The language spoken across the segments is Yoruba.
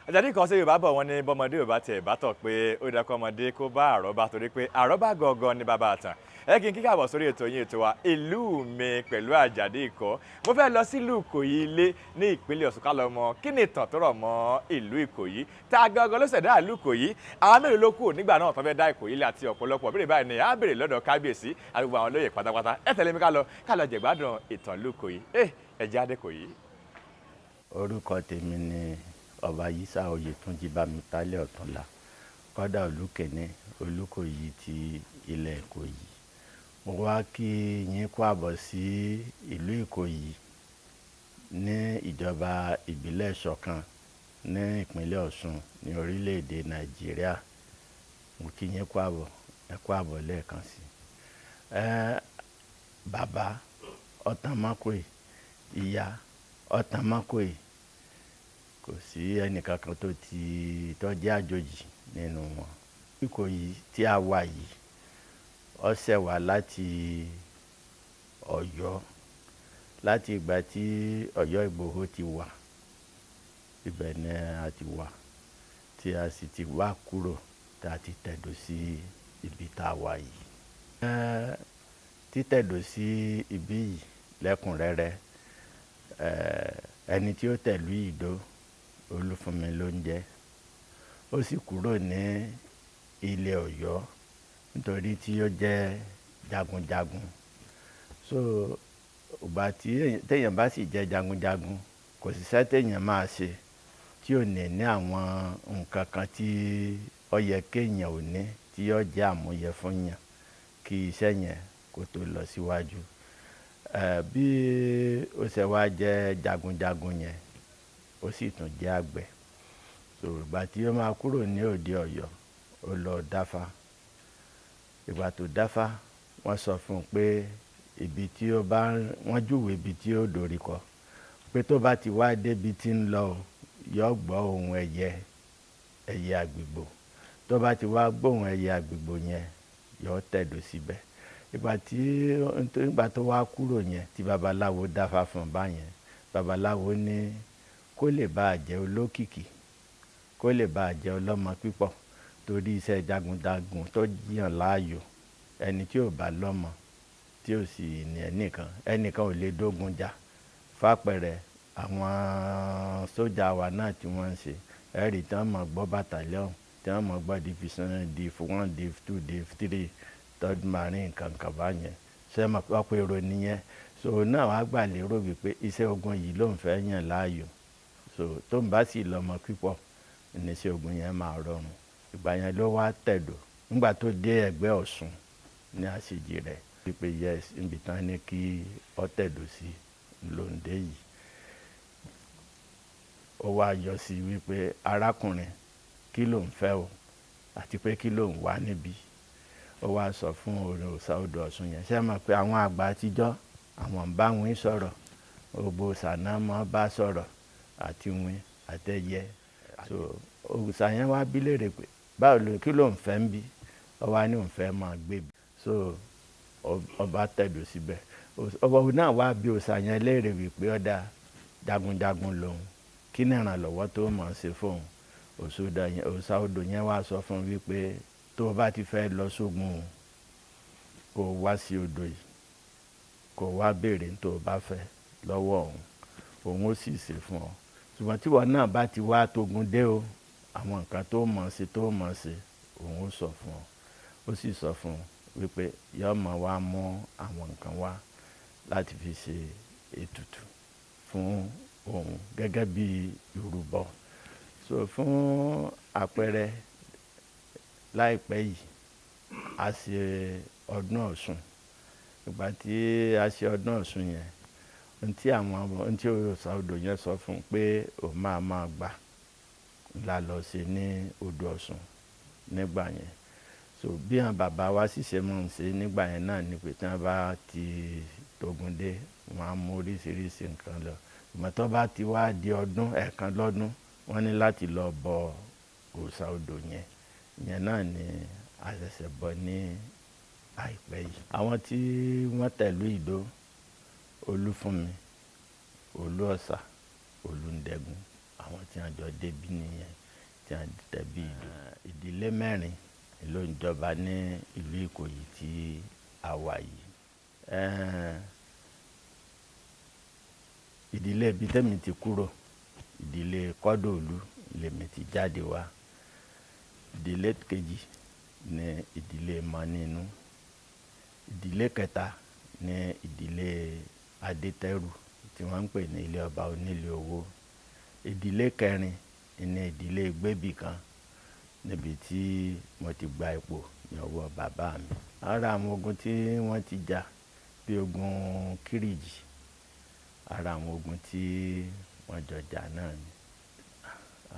Àjàdí kan sí Yorùbá bọ̀ wọ́n ní bọ́mọdé ò bá tiẹ̀ bá tọ̀ pé ó dákọ́ ọmọdé kó bá àrọ́bá torí pé àrọ́bá gangan ní bàbá àtàn. Ẹ kí n kíkàbọ̀ sórí ètò yín ètò wa ìlú mi pẹ̀lú Àjàdí Ìkọ́. Mo fẹ́ lọ sí ìlú Ikoyi Ile ní ìpínlẹ̀ Ọ̀ṣun ká lọ mọ̀ kí ni ìtàn tó rọ̀ mọ́ ìlú Ikoyi. Ta gangan ló ṣẹ̀dá ìlú Ikoyi. Àwọn mélòó ló kù nígbà náà tó fẹ́ dá Ikoyi Ile àti ọ̀pọ̀lọpọ̀ béèrè báyìí ni á béèrè lọ́dọ̀ kábíyèsí àti gbogbo àwọn olóyè pátápátá. Ẹ tẹ̀lé mi ká lọ jẹ̀gbádùn ìtàn ìlú Ikoyi. Ẹ jẹ́ á dé Ikoyi. Orúkọ tèmi ni Ọba Yísà Oyètúnjí Bámitálẹ̀ Ọ̀túnlá, kọ́dà Olúkẹ́ni Olúkòyí ti ilẹ̀ Ìkòyí. Mo wá kí yín kú àbọ̀ sí ìlú Ìkòyí ní ìjọba ìbílẹ̀ Ìṣọ̀kan ní ìpínlẹ̀ Ọ̀ṣun ní orílẹ̀-èdè Nàìjíríà. Mo kí yín kú àbọ̀, ẹ kú àbọ̀ lẹ́ẹ̀kan sí. Bàbá Ọ̀tànmákòyí, ìyá Ọ̀tànmákòyí, kò sí ẹnìkankan tó jẹ́ àjòjì nínú wọn. Ìkòyí tí a wà yìí ó ṣẹ̀ wá láti Ọ̀yọ́, láti ìgbà tí Ọ̀yọ́ Ìgbòho ti wà, ibẹ̀ ni a ti wà tí a sì ti wá kúrò tí a ti tẹ̀dó sí ibi tá a wà yìí. Títẹ̀dó sí ibi yìí lẹ́kùnrẹ́rẹ́, ẹni tí ó tẹ̀lú Ìdó Olúfúnmi ló ń jẹ́. Ó sì kúrò ní ilẹ̀ Ọ̀yọ́ nítorí tí ó jẹ́ jagunjagun. So ìgbà tí téèyàn bá sì jẹ́ jagunjagun, kò síṣẹ́ téèyàn máa ṣe tí ò ní àwọn nǹkan kan tí ó yẹ kéèyàn ò ní, tí ó jẹ́ àmúyẹ fún yàn kí iṣẹ́ yẹn kó tó lọ síwájú. Bí ó ṣe wá jẹ́ jagunjagun yẹn, ó sì tún jẹ́ àgbẹ̀. So ìgbà tí ó máa kúrò ní òde Ọ̀yọ́, ó lọ dáfá. Ìgbà tó dáfá, wọ́n sọ fún un pé wọ́n júwe ibi tí ó dorí kọ, pé tó bá ti wá débi tí ń lọ yóò gbọ́ ohùn ẹyẹ àgbìgbò. Tó bá ti wá gbóhùn ẹyẹ àgbìgbò yẹn, yóò tẹ̀dó síbẹ̀. Ìgbà tó wá kúrò yẹn tí babaláwo dáfá fún un báyẹn, babaláwo ní kó lè bá a jẹ́ olókìkí, kó lè bá a jẹ́ ọlọ́mọ pípọ̀, torí iṣẹ́ jagunjagun tó yàn láàyò, ẹni tí ò bá lọ́mọ tí ò sì ní ẹnìkan ò lè dógun jà. Fápẹ̀rẹ̀ àwọn sójà wa náà tí wọ́n ń ṣe, ẹ̀rí tí wọ́n mọ̀ gbọ́ battalion, tí wọ́n mọ̀ gbọ́ division, div 1, div 2, div 3, 3rd Marine kankan báyẹn. Ṣé mọ̀ pé ọ̀pọ̀ èrò nìyẹn. So náà wàá gbà lérò wípé iṣẹ́ ogun yìí ló ń fẹ́ yàn láàyò. So tó ń bá sì lọ́mọ pípọ̀, iṣẹ́ ogun yẹn máa rọrùn. Ìgbà yẹn ló wá tẹ̀dó. Nígbà tó dé ẹ̀gbẹ́ Ọ̀ṣun ní àṣejì rẹ̀ wípé yes, níbi tán ní kí ó tẹ̀dó sí lóńdé yìí. Ó wá yọ sí wípé arákùnrin, kí ló ń fẹ́ o àti pé kí ló ń wá níbí. Ó wá sọ fún òòṣà odò Ọ̀ṣun yẹn. Ṣé mọ̀ pé àwọn àgbà àtijọ́ àwọn ń bá wín sọ̀rọ̀, gbogbo ṣàná mọ́ bá sọ̀rọ̀ àti wín àtẹ̀yẹ. So òòṣà yẹn wá bí léèrè pé kí ló ń fẹ́ ń bí. Ó wá ní òun fẹ́ máa gbé bí. So ọba tẹ̀dó síbẹ̀. Ọba náà wá bí òòṣà yẹn léèrè wípé ọ̀dà jagunjagun lòun, kí ni ìrànlọ́wọ́ tó mọ̀ ṣe fóun. Òòṣà odò yẹn wá sọ fún un wípé tó bá ti fẹ́ lọ sógun, kó wá sí odò yìí, kó wá béèrè tó bá fẹ́ lọ́wọ́ òun ó sì ṣe fún ọ. Ṣùgbọ́n tí wọn náà bá ti wá tógun dé o, àwọn nǹkan tó mọ̀ ṣe òun ó sọ fún ọ. Ó sì sọ fún un wípé yóò máa wá mú àwọn nǹkan wá láti fi ṣe ètùtù fún òun gẹ́gẹ́ bí ìrúbọ. So fún àpẹẹrẹ, láìpẹ́ yìí a ṣe ọdún Ọ̀ṣun. Ìgbà tí a ṣe ọdún Ọ̀ṣun yẹn, ohun tí òòṣà odò yẹn sọ fún un pé òun máa gbà la lọ ṣe ní odò Ọ̀ṣun nígbà yẹn. So bí àwọn bàbá wa sì ṣe mọ̀ ń ṣe nígbà yẹn náà ni pé tí wọ́n bá ti tógun dé, wọ́n á mú oríṣiríṣi nǹkan lọ. Ìgbà tó bá ti wá di ọdún ẹ̀ẹ̀kan lọ́dún, wọ́n ní láti lọ bọ òòṣà odò yẹn. Ìyẹn náà ni a ṣẹ̀ṣẹ̀ bọ ní àìpẹ́ yìí. Àwọn tí wọ́n tẹ̀lú Ìdó Olúfúnmi, Olúọ̀ṣà, Olúndẹ̀gùn, àwọn tí wọ́n jọ débí nìyẹn. tí wọ́n dìtẹ̀ bí ìlú. Ìdílé mẹ́rin ló ń jọba ní ìlú Ìkòyí tí a wà yìí. Ìdílé ibi tẹ́mi ti kúrò, ìdílé Kọ́dọ̀lú lèmi ti jáde wá. Ìdílé kejì ní ìdílé Mọ́nínú. Ìdílé kẹta ní ìdílé Adétẹ́rù tí wọ́n ń pè ní ilé ọba onílé owó. Ìdílé kẹrin ní ìdílé Gbébìkan níbi tí mo ti gba ipò ní ọwọ́ bàbá mi. Ara àwọn ogun tí wọ́n ti jà bí ogun Kírìjì, ara àwọn ogun tí wọ́n jọ jà náà ni.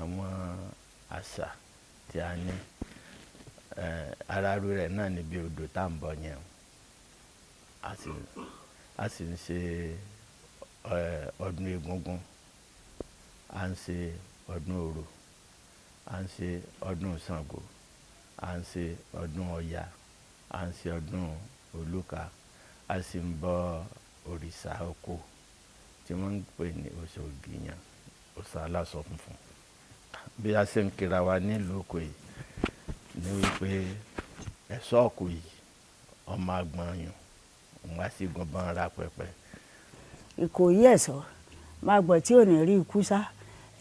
Àwọn àṣà tí a ní, aráàlú rẹ̀ náà ni bí odò tá à ń bọ̀ yẹn. A sì ń ṣe ọdún Egúngún, à ń ṣe ọdún Orò, à ń ṣe ọdún Ṣàngó, à ń ṣe ọdún Ọya, à ń ṣe ọdún Olúka, a sì ń bọ òrìṣà oko tí wọ́n ń pè ní òṣà Ògìyàn, òṣà aláṣọ funfun. Bí a ṣe ń kíra wa nílùú Ìkòyí ni wípé ẹ̀ṣọ́ Ìkòyí ọmọ agbọ̀nyùn òun á sì gbọ́n ra pẹpẹ. Ìkòyí ẹ̀ṣọ́ máa gbọ́ tí ò ní rí ikú sá,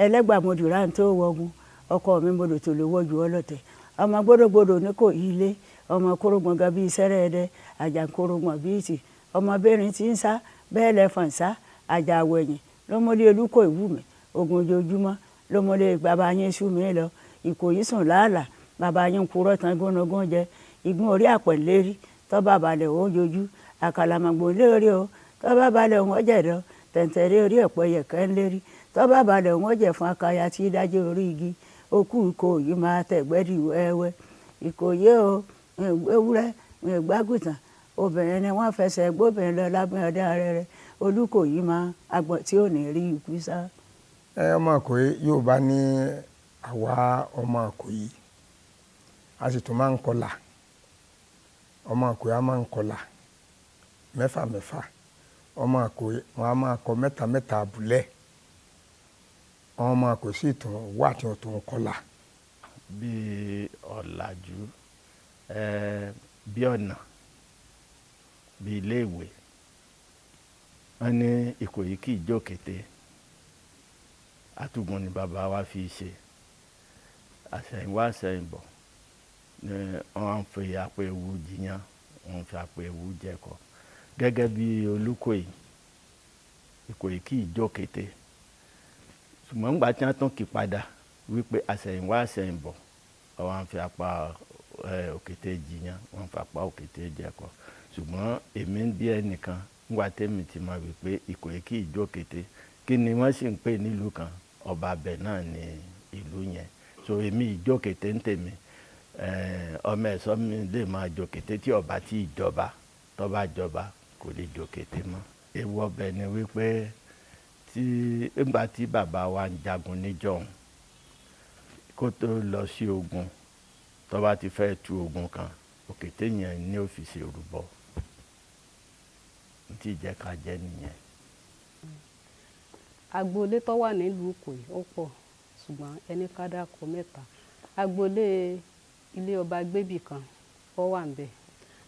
ẹlẹ́gbàmọdù rà ń tó wọgun, ọkọ mi modò tó lè wọ́jú ọlọ́tẹ̀, ọmọ gbódògbódò Oníkòyí Ilé, ọmọ kórógbọ̀n gan bíi sẹ́rẹ́ ẹdẹ, àjàǹkórógbọ̀n bíi tì, ọmọ bẹ́rin tí ń sá bẹ́ẹ̀ lẹ́fọ̀n sá, àjà àwẹ̀yìn lọ́mọdé Olúkòyí wù mí, ogun ojoojúmọ́ lọ́mọdé bàbá yín sú mi lọ, Ìkòyí sùn láàlà, bàbá yín kúrọ́ tán gónogún jẹ, igun orí àpẹ̀lérí tọ́ bàbá lẹ̀ ó jojú, àkàlàmọ̀gbò lórí o tọ́ bàbá lẹ̀ wọ́n jẹ̀dọ̀, tẹ̀ǹtẹ̀rẹ́ orí ọ̀pẹ yẹ̀kẹ́ ń lérí tọ́ bàbá lẹ̀ wọ́n jẹ̀ fún akaya tí dájọ́ orí igi, okú Ìkòyí máa tẹ̀gbẹ́dì wẹ́wẹ́. Ìkòyí o ewúrẹ́ gbágùtàn, obìnrin ni wọ́n fẹsẹ̀ gbóbìnrin lọ lábẹ́ ọdẹ arẹrẹ, Olúkòyí máa agbọ̀n tí ò ní rí ikú sá. Ọmọ Ìkòyí Yorùbá ní àwa ọmọ Ìkòyí a sì tún máa ń kọlà. Ọmọ Ìkòyí a máa ń kọlà mẹ́fà mẹ́fà. Ọmọ Ìkòyí wọn a máa kọ mẹ́ta mẹ́ta àbúlẹ̀. Ọmọ Ìkòyí sì tún wà tí wọ́n tún kọlà. Bí ọ̀làjú, bí ọ̀nà, bí iléèwé, wọ́n ní Ìkòyí kì í jó kété. Àtúgùn ni bàbá wa fi ṣe. Àṣẹ̀yìnwá àṣẹ̀yìnbọ̀ ni wọ́n fi àpò ewu jiyàn, wọ́n fi àpò ewu jẹ̀kọ. Gẹ́gẹ́ bí Olúkòyí, Ìkòyí kì í jó kété. Ṣùgbọ́n nígbà tí wọ́n tún kì padà wípé àṣẹ̀yìnwá àṣẹ̀yìnbọ̀, wọ́n fi àpá òkété jiyàn, wọ́n fi àpá òkété jẹ̀kọ. Ṣùgbọ́n èmi ń bí ẹnìkan nígbà tẹ́mi ti mọ̀ wípé Ìkòyí kì í jó kété. Kí ni wọ́n sì ń pè nílùú kan? Ọba abẹ náà ni ìlú yẹn. So èmi ìjó kété ń tèmi. Ọmọ ẹ̀ṣọ́ mi lè máa jó kété tí ọba tí ìjọba tó bá jọba kò lè jó kété mọ́. Ewu ọbẹ̀ ni wípé nígbà tí bàbá wa ń jagun níjọ́un, kó tó lọ sí ogun, tó bá ti fẹ́ tu ogun kan, òkété yẹn ní ó fi ṣe rúbọ. Tí ìjẹ́ ká jẹ́ nìyẹn. Agboolé tó wà nílùú Ìkòyí ó pọ̀, ṣùgbọ́n ẹni ká dákọ mẹ́ta. Agboolé ilé ọba Gbébìkan ó wà ńbẹ̀,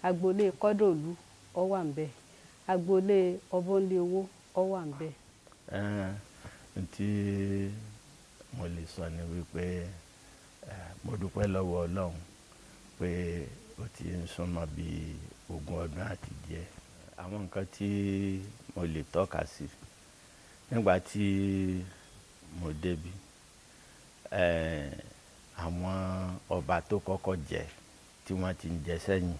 agboolé Kọ́dọ̀lú ó wà ńbẹ̀, agboolé ọba onílé owó ó wà ńbẹ̀. Tí mo lè sọ ni wípé mo dúpẹ́ lọ́wọ́ Ọlọ́run pé ó ti ń súnmọ́ bí 20 ọdún àti díẹ̀. Àwọn nǹkan tí mo lè tọ́ka sí nígbà tí mo débi, àwọn ọba tó kọ́kọ́ jẹ tí wọ́n ti ń jẹ sẹ́yìn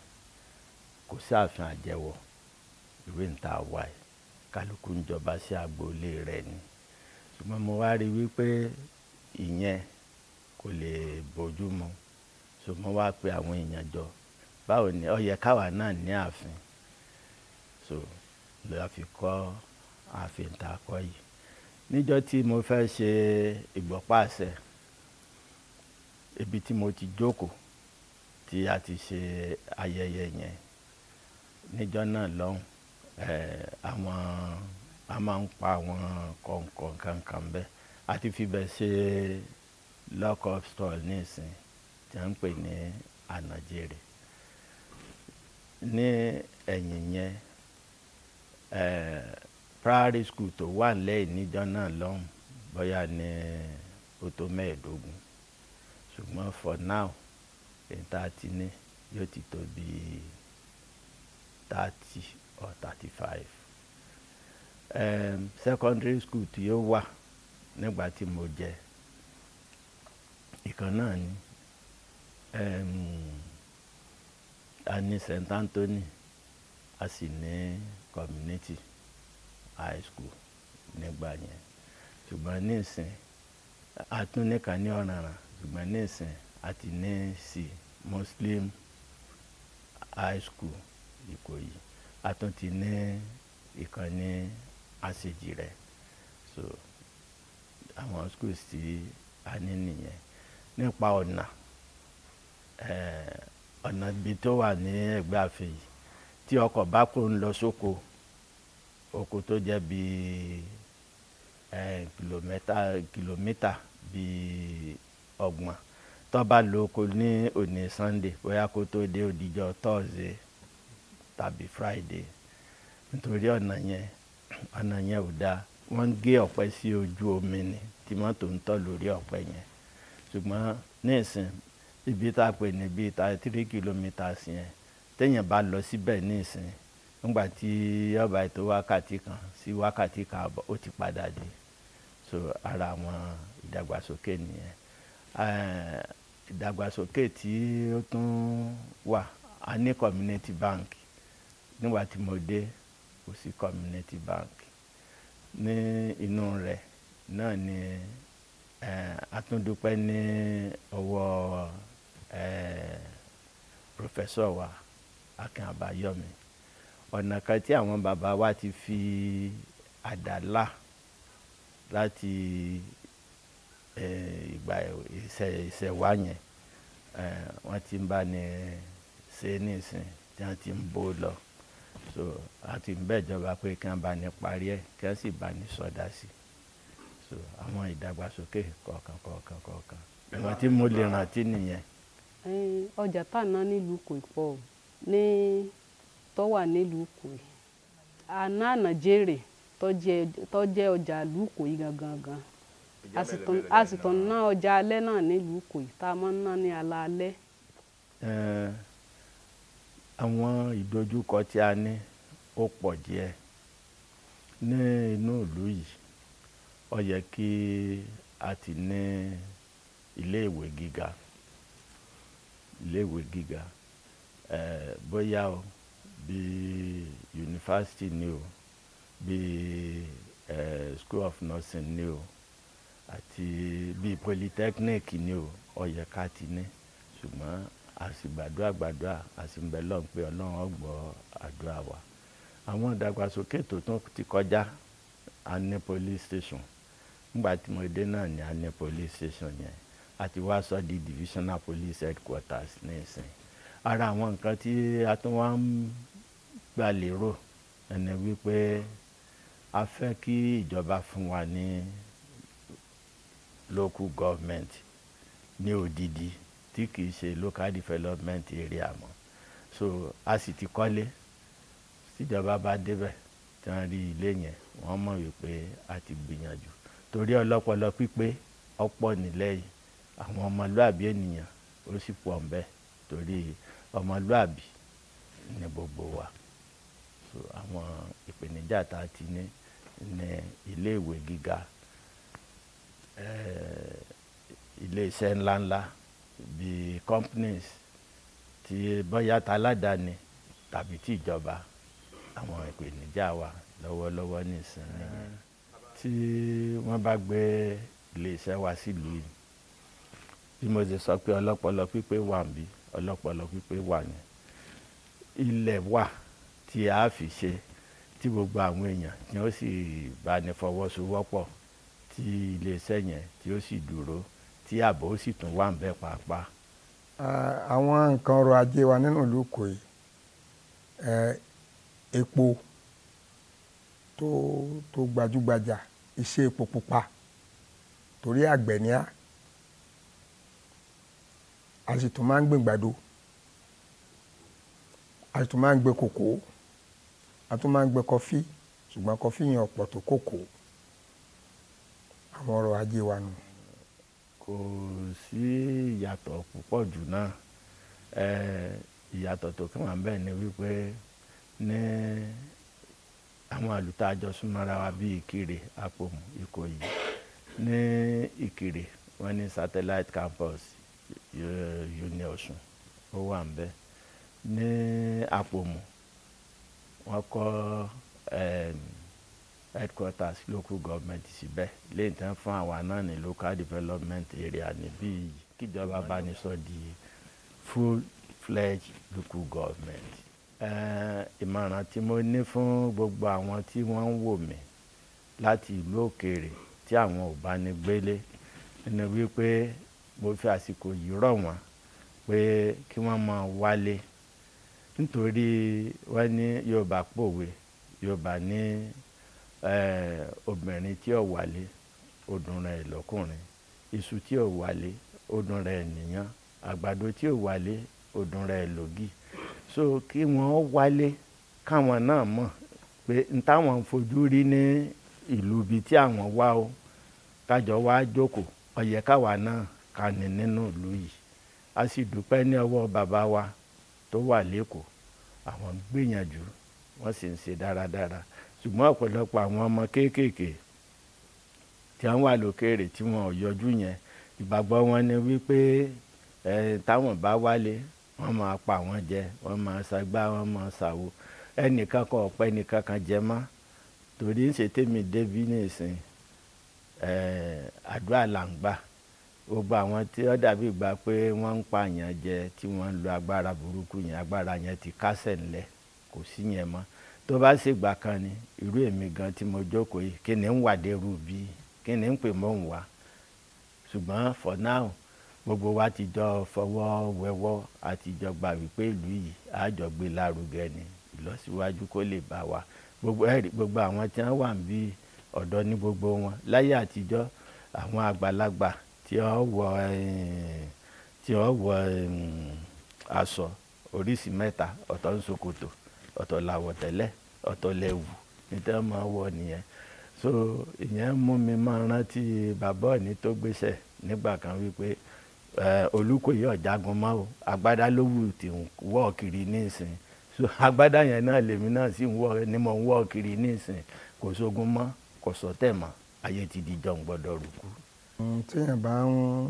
kò sí ààfin àjẹwọ̀ ìwé ìta wà ẹ̀, kálukú ń jọba sí agboolé rẹ̀ ni. Ṣùgbọ́n mo wá rí wípé ìyẹn kò lè bójú mu. So mo wá pe àwọn èèyàn jọ, báwo ni ó yẹ káwa náà ní ààfin. So ló fi kọ́ ààfin tá a kọ́ yìí. Níjọ́ tí mo fẹ́ ṣe ìgbọ́pàṣẹ, ibi tí mo ti jókòó tí a ti ṣe ayẹyẹ yẹn, níjọ́ náà lọ́hùn, a máa ń pa àwọn kọ̀ọ̀kan kankan bẹ́ẹ̀. A ti fi bẹ̀ ṣe lock-up stall nísìn tí wọ́n ń pè ní ànàjèrè. Ní ẹ̀yìn yẹn primary school tó wà lẹ́yìn níjọ́ náà lọ́hùn bóyá ní ó tó 15, ṣùgbọ́n for now èyí tá a ti ní yóò ti tó bí 30 or 35. Secondary school tí ó wà nígbà tí mo jẹ ìkan náà ni a ní St. Anthony, a sì ní community high school nígbà yẹn, ṣùgbọ́n nísìn a tún nìkan ní Ọ̀rànràn, ṣùgbọ́n nísìn a ti ní Muslim high school Ikoyi, a tún ti ní ìkan ní Àṣejìrẹ́. So àwọn schools tí a ní nìyẹn. Nípa ọ̀nà ibi tó wà ní ẹ̀gbẹ́ ààfin yìí, tí ọkọ̀ bá kó ń lọ sóko, oko tó jẹ́ bí kìlómítà bí 30, tó bá lọ oko ní òní Sunday bóyá kó tó dé òdìjọ́ Thursday tàbí Friday, nítorí ọ̀nà yẹn ò dáa. Wọ́n ń gé ọ̀pẹ sí ojú omi ni tí mọ́tò ń tọ̀ lórí ọ̀pẹ yẹn. Ṣùgbọ́n nísìn ibi tá a pè ní bíi 3 kilometers yẹn, téèyàn bá lọ síbẹ̀ nísìn, nígbà tí ọba ètò wákàtí kan sí wákàtí kan àbọ̀ ó ti padà dé. So ara àwọn ìdàgbàsókè nìyẹn. Ìdàgbàsókè tí ó tún wà, a ní community bank. Nígbà tí mo dé kò sí community bank. Ní inú rẹ̀ náà ni a tún dúpẹ́ ní ọwọ́ professor wa Akin Àbáyọ̀mí. Ọ̀nà kan tí àwọn bàbá wa ti fi àdá là láti ìgbà ìṣẹ̀wá yẹn, wọ́n ti ń bá ní ṣe nísìn tí wọ́n ti ń bó lọ. So a ti ń bẹ̀ ìjọba pé kí wọ́n bá ní parí ẹ̀, kí wọ́n sì bá ní sọdá sí. So àwọn ìdàgbàsókè kọ̀ọ̀kan. Ìwọ̀n tí mo lè rántí nìyẹn. Ọjà tá ná nílùú Ikoyi pọ̀ ní tó wà nílùú Ikoyi. Ànàjèrè tó jẹ́ ọjà ìlú Ikoyi gangan. A sì tún ná ọjà alẹ́ náà nílùú Ikoyi tá a máa ń ná ní alaalẹ́. Àwọn ìdojúkọ tí a ní ó pọ̀ díẹ̀ ní inú ìlú yìí. Ó yẹ kí a ti ní iléèwé gíga, bóyá o bí yunifásitì ni o, bí school of nursing ni o, àti bí polytechnic ni o, ó yẹ ká ti ní. Ṣùgbọ́n a sì gbàdúrà, a sì ń bẹ Ọlọ́run pé Ọlọ́run ó gbọ́ àdúrà wa. Àwọn ìdàgbàsókè tó tún ti kọjá, a ní police station. Nígbà tí mo dé náà ni a ní police station yẹn, àti wá sọ di divisional police headquarters nísìn. Ara àwọn nǹkan tí a tún wá ń gbà lérò ẹni wípé a fẹ́ kí ìjọba fún wa ní local government ní odidi tí kìí ṣe local development area mọ́. So a sì ti kọ́lé, tíjọba bá débẹ̀ tí wọ́n rí ilé yẹn, wọ́n mọ̀ wípé a ti gbìyànjú. Torí ọlọ́pọlọ pípé ọ̀pọ̀ nílẹ̀ yìí, àwọn ọmọlúàbí ènìyàn ó sì pọ̀ ńbẹ̀, torí ọmọlúàbí ní gbogbo wa. So àwọn ìpèníjà tá a ti ní iléèwé gíga, ilé iṣẹ́ ńláńlá bíi companies tí bóyá taládàáni tàbí tí ìjọba, àwọn ìpèníjà wa lọ́wọ́lọ́wọ́ nísìnyí. Tí wọ́n bá gbé ilé iṣẹ́ wa sílùú yìí, bí mo ṣe sọ pé ọlọ́pọlọ pípé wà níbí, ọlọ́pọlọ pípé wà ní ilẹ̀ wà tí a fi ṣe, tí gbogbo àwọn èèyàn tí ó sì bá ní fọwọ́sowọ́pọ̀, tí ilé iṣẹ́ yẹn tí ó sì dúró, tí ààbò ó sì tún wà ńbẹ̀ pàápàá. Àwọn nǹkan ọrọ̀ ajé wa nínú ìlú Ikoyi, epo tó gbajúgbajà, iṣẹ́ epo pupa, torí àgbẹ̀ ni á, a sì tún máa ń gbìn gbàdo, a sì tún máa ń gbé kòkó, a tún máa ń gbé kọfí, ṣùgbọ́n kọfí yẹn ọ̀pọ̀ tó kòkó. Àwọn ọrọ̀ ajé wa nù. Kò sí ìyàtọ̀ púpọ̀ jù náà. Ìyàtọ̀ tó kàn wá ń bẹ̀ ni wípé ní àwọn àlùtájọ súnmọ́ra wa bíi Ìkirè, Àpòmù, Ìkòyí. Ní Ìkirè wọ́n ní satellite campus uni Osun ó wà ń bẹ̀. Ní Àpòmù wọ́n kọ́ headquarters local government síbẹ̀ lẹ́yìn tán fún àwa náà ní local development area níbí yìí kíjọba bá ní sọ di full-fledged local government. Ìmọ̀ràn tí mo ní fún gbogbo àwọn tí wọ́n ń wò mí láti ìlú òkèèrè tí àwọn ò bá ní gbélé ni wípé mo fi àsìkò yìí rọ̀ wọ́n pé kí wọ́n máa wálé, nítorí wọ́n ní Yorùbá pòwe, Yorùbá ní obìnrin tí ò wálé ó dùn rẹ̀ lọ́kùnrin, iṣu tí ò wálé ó dùn rẹ̀ nìyàn, àgbàdo tí ò wálé ó dùn rẹ̀ lògì. So kí wọ́n wálé káwọn náà mọ̀ pé n táwọn ń fojú rí ní ìlú ibi tí àwọn wá o, kájọ wá jókòó, ó yẹ káwa náà ká ní nínú ìlú yìí. A sì dúpẹ́ ní ọwọ́ bàbá wa tó wà lÉkòó, àwọn ń gbìyànjú wọ́n sì ń ṣe dáradára. Ṣùgbọ́n ọ̀pọ̀lọpọ̀ àwọn ọmọ kéékèèké tí wọ́n wà lókèèrè tí wọn ò yọjú yẹn, ìgbàgbọ́ wọn ni wípé táwọn bá wálé wọ́n máa pa wọ́n jẹ, wọ́n máa ṣagbá, wọ́n máa ṣàwo. Ẹnìkan kan ọ̀pẹ nìkan kan jẹ mọ́, torí ń ṣe tèmi débí nìsín àdúrà là ń gbà. Gbogbo àwọn tí ó dàbí ìgbà pé wọ́n ń pààyàn jẹ tí wọ́n ń lo agbára burúkú yẹn, agbára yẹn ti kásẹ̀ ńlẹ̀, kò sí yẹn mọ́. Tó bá ṣègbà kan ni irú èmi gan tí mo jókòó yìí, kí ni ń wà dérú bí, kí ni ń pè mọ́ ń wá. Ṣùgbọ́n for now gbogbo wa ti jọ fọwọ́ wẹwọ́, àti jọ gbà wípé ìlú yìí á jọ gbé lárugẹ ni, ìlọsíwájú kó lè bá wa. Gbogbo àwọn tí wọ́n wà ń bí ọ̀dọ́ ní gbogbo wọn. Láyé àtijọ́ àwọn àgbàlagbà tí ó wọ aṣọ oríṣi mẹ́ta, ọ̀tọ̀ ń ṣòkòtò, ọ̀tọ̀ làwọ̀tẹ́lẹ̀, ọ̀tọ̀ lẹ̀wù ní tí wọ́n máa wọ̀ nìyẹn. So ìyẹn mú mi máa rántí bàbá Ọọ̀ni tó gbéṣẹ̀ nígbà kan wípé Olúkòyí ọ̀jágun mọ́ o, agbádá ló wù tí ń wọ̀ kiri nísìn. So agbádá yẹn náà lèmi náà sì ni mo ń wọ̀ kiri nísìn. Kò sógun mọ́, kò sọ́tẹ̀ mọ́, ayé ti di jọ̀ ń gbọ́dọ̀ rúkú. Téèyàn bá ń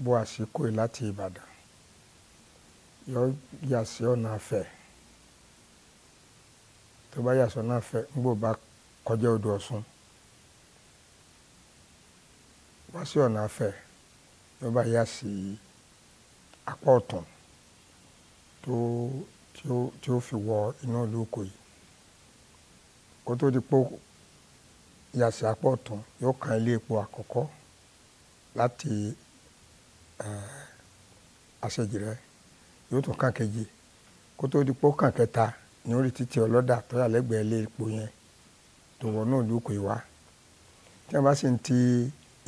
bọ̀ àsìkò yìí láti Ìbàdàn yóò yà sí ọ̀nà Afẹ̀. Tó bá yà sí ọ̀nà Afẹ̀ ńgbò bá kọjá odò Ọ̀ṣun wá sí ọ̀nà Afẹ̀, yóò bá yà sí apá ọ̀tún tí ó fi wọ inú ìlú Ìkòyí. Kó tó di pé yà sí apá ọ̀tún, yóò kan ilé epo àkọ́kọ́ láti Àṣejìrẹ́, yóò tún kàn kejì. Kó tó di pé ó kàn kẹta ní orí títì ọlọ́dà tó yà lẹ́gbẹ̀ẹ́ ilé epo yẹn tó wọnú ìlú Ìkòyí wá. Tí wọ́n bá sì ń ti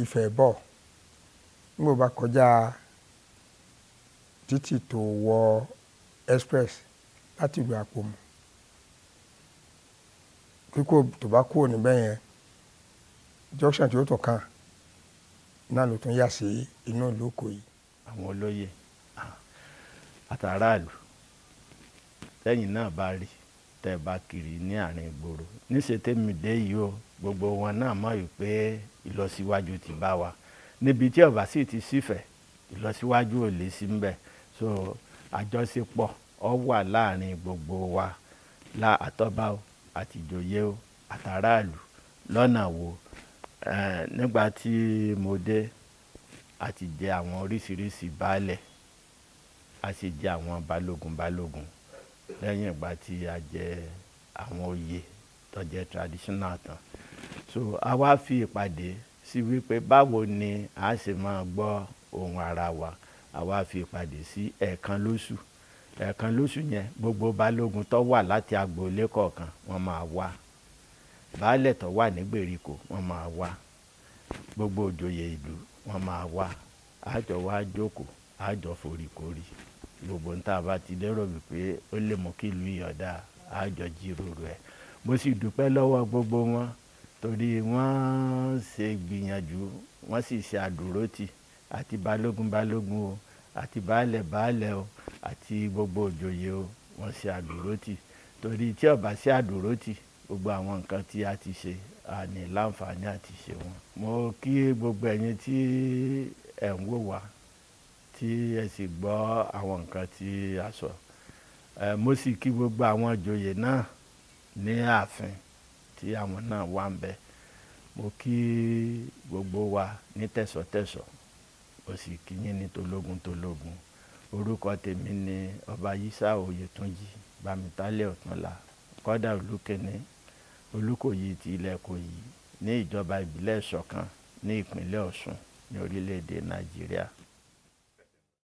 Ifẹ̀ bọ̀, nígbà bá kọjá títì tó wọ express láti ìlú Àpòmù, kíkó tó bá kúrò níbẹ̀ yẹn, junction tí ó tún kàn náà ló tún yà sí inú ìlú Ìkòyí. Àwọn olóyè àtàràlù tẹ́yìn náà bá rí tẹ́ bá kiri ní àárín ìgboro, níṣẹ́ tèmi dé yìí o, gbogbo wọn náà mọ̀ wípé ìlọsíwájú ti bá wa. Níbi tí ọba sì ti sífẹ̀, ìlọsíwájú ò lè sí ńbẹ̀. So àjọṣepọ̀ ó wà láàrin gbogbo wa, àtọba o, àti ìjòyè o, àtàràlù. Lọ́nà wo? Nígbà tí mo dé, a ti jẹ àwọn oríṣiríṣi baálẹ̀, a sì jẹ àwọn balógun. Lẹ́yìn ìgbà tí a jẹ àwọn oyè tó jẹ́ traditional tán, so a wá fi ìpàdé sí wípé báwo ni a ṣe máa gbọ́ ohùn ara wa. A wá fi ìpàdé sí ẹ̀ẹ̀kan lóṣù. Ẹ̀ẹ̀kan lóṣù yẹn gbogbo balógun tó wà láti agboolé kọ̀ọ̀kan wọ́n máa wá. Baálẹ̀ tó wà ní gbèríko wọ́n máa wá. Gbogbo òjòyè ìlú wọ́n máa wá. A jọ wá jókòó, á jọ foríkorí gbogbo ń tá a bá ti lérò wípé ó lè mú kí ìlú ìyọ̀dá á jọ jíròrò ẹ̀. mo sì dúpẹ́ lọ́wọ́ gbogbo wọn torí wọ́n ṣe gbìyànjú wọ́n sì ṣe àdúrótì àti balógun o àti baálẹ̀ o àti gbogbo òjòyè o wọ́n ṣe àdúrótì torí tí ó bá ṣe àdúrótì gbogbo àwọn nǹkan tí a ti ṣe a ní láǹfààní àti ṣe wọn. mo kí gbogbo ẹ̀yin tí ẹ̀ ń wò wá tí ẹ sì gbọ́ àwọn nǹkan tí a sọ. mo sì kí gbogbo àwọn ìjòyè náà ní ààfin tí àwọn náà wà ń bẹ. mo kí gbogbo wa ní tẹ̀sọ̀tẹ̀sọ̀ mo sì kí yín ní tológun. orúkọ tèmi ni ọba Yísà Oyètúnjí Bámitálẹ̀ Ọ̀túnlá kọ́dà olúkẹ́ni Olúkòyí ti ilẹ̀ Ìkòyí ní ìjọba ìbílẹ̀ Ìṣọ̀kan ní ìpínlẹ̀ Ọ̀ṣun ní orílẹ̀-èdè Nàìjíríà.